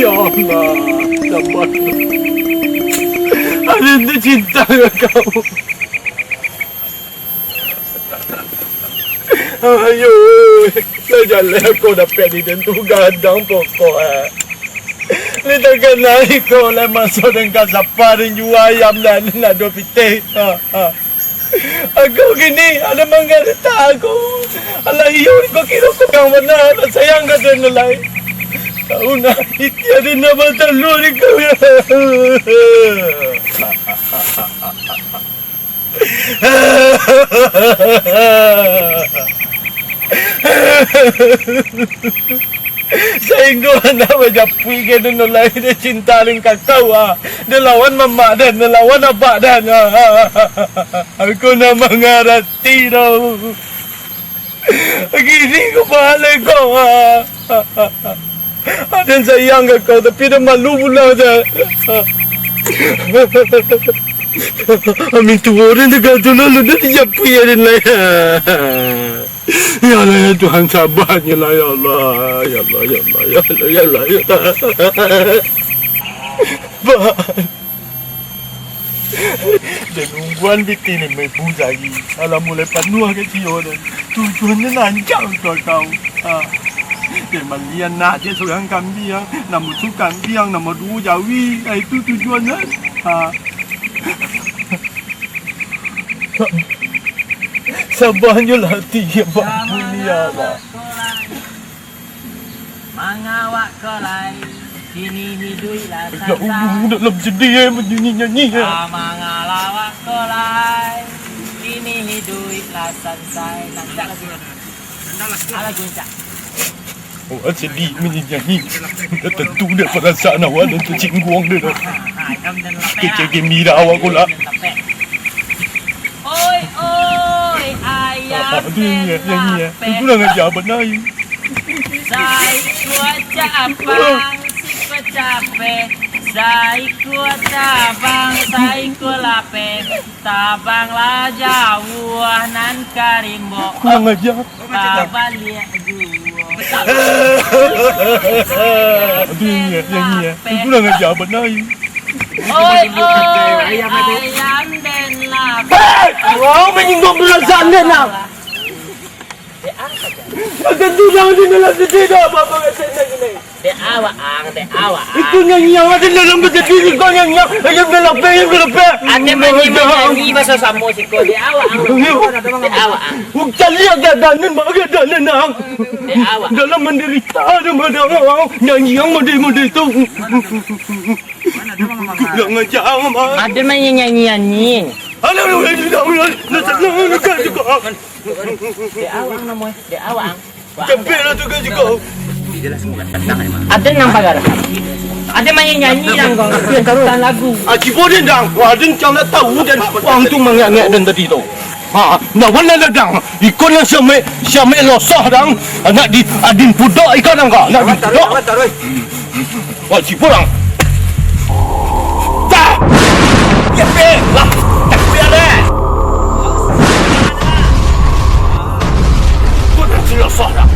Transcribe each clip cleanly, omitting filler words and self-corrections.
Ya Allah, sabar. Ada tu cinta dengan kau. Ayo, jalan kau dapat didentu gadang pokok. Ni takkan naik kau lah masuk dengan sapa dan jual ayam dan nak dua pitik. Aku gini, ada mangga letak aku. Alah iyo, kau kira kau yang mana? Tak sayang kata nilai. Tahu nak ada nama telur ni kau ya. Sehingga nak macam pergi ke nolai dia cinta dengan kau dia lawan mama dan dia lawan abang dan aku nak mengerti tau. Gini kau pahala kau ada sayang ke kau tapi dia malu pula je. Amin tu orang dekat tu lalu dia dijapu ya dan lain. Ya Allah ya Tuhan sabarnya lah ya Allah. Ya Allah ya Allah ya Allah ya Allah ya Allah. Dan ungguan biti ni may lagi. Alam mulai penuh ke siyo dan tujuannya nancang kau. Dia malian nak je seorang kambing nak musuh kambing nama dua jawi itu tujuannya. Sabarnya lah hati Pak Mulia lah. Mengawak kelai kini hiduplah santai. Ya dalam sedih nyanyi. Mengalawak kelai kini hiduplah santai. Nanti lagu ni. Oh sedih menyanyi. Tentu dia perasaan awak dan tersinggung dia. Kecil gembira awak pula. Oi oi ayam nyanyi itu dah ngajar benar. Saya kuat cabang si kuat capek. Saya kuat cabang saya kuat lapet. Tabang lah jauh nan karimbo. Kurang ajar. Tabang liat jua. Nyanyi itu dah ngajar benar. Oi oi ayam dan lapet. Wow menyinggung perasaan dia nak. Akan tu jangan di dalam sedih dah apa-apa kata ni. Dek awak Itu nyanyi yang ada dalam berjadi ni kau nyanyi. Ayam dalam lepek. Ada menyanyi bahasa sama si kau. Dek awak Bukan lihat keadaan bagi keadaan ang. Dek awak dalam menderita ada madang nyanyi yang model-model tu. Jangan jangan. ada menyanyi. Aduh, nak juga. Dek awak namanya. Dek awak. Kepala tu kan juga. Ada nampak gara. Ada menyanyi yang kau kata lagu. Cipoden dang, waden jangan tahu dan orang tu mengangkat dan tadi tu. Nak mana ladang? Ikon yang siame losah dang. Nak di adin pudak ikan dang kau. Nak di pudak. Wah cipodang. Tak. Ya lah. Tak boleh ada. Kau dah losah dah.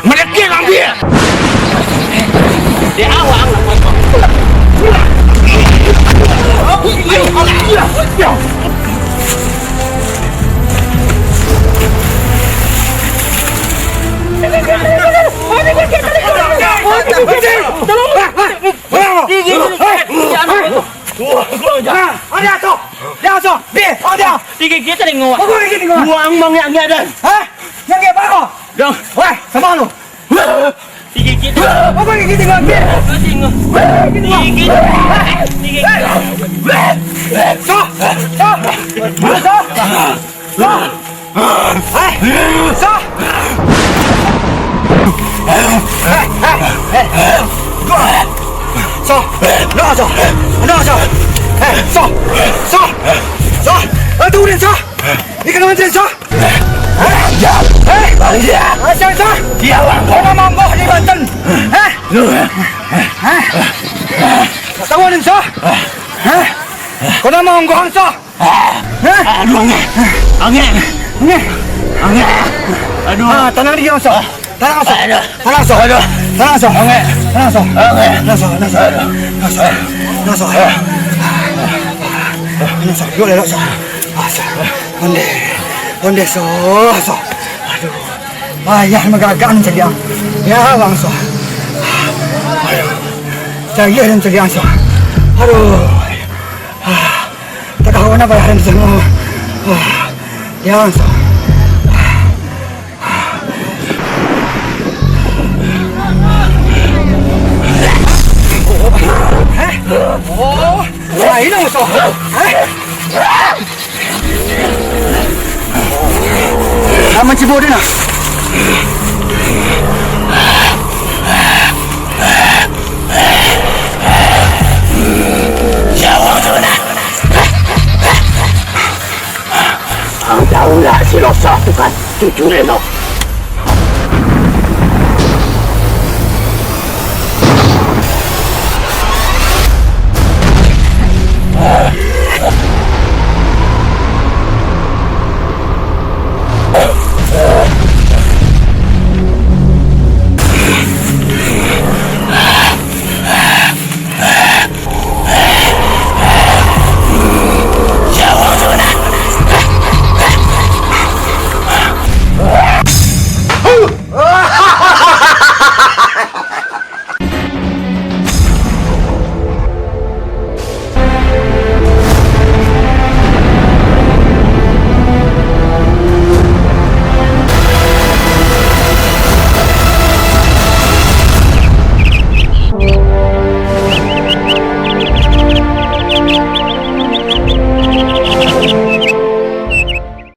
Mereka lang dia. Dek awak Digigit tadi ngawak. Buang mangyak dah. Hah? Yang apa kau? Dah. Wah, sama lu. Digigit. Apa yang gini kau? Digigit. So. So. so? Ano so? So? So? So? Tunggu din so? Ikaw naman din so? Asal so? Kau nak mampu di Banten? Tunggu din so? Kau nak mampu hang so? Aduh, angin. Aduh. Tenang dia so. Tenang so. Tenang so. Tenang so. Tenang so. Tenang so. Tenang so. Tenang so. Tenang so. Yuk lelok so. Onde so. So. Aduh. Ayah magagaan jadi ang. Ya bang so. Cari dan cari ang so. Aduh. Tak tahu apa yang semua. Ya so. Oh, ini musuh. Nama cibo dia nak. Jawab tu nak. Ang tahu lah si Rosa tu kan cucu Reno.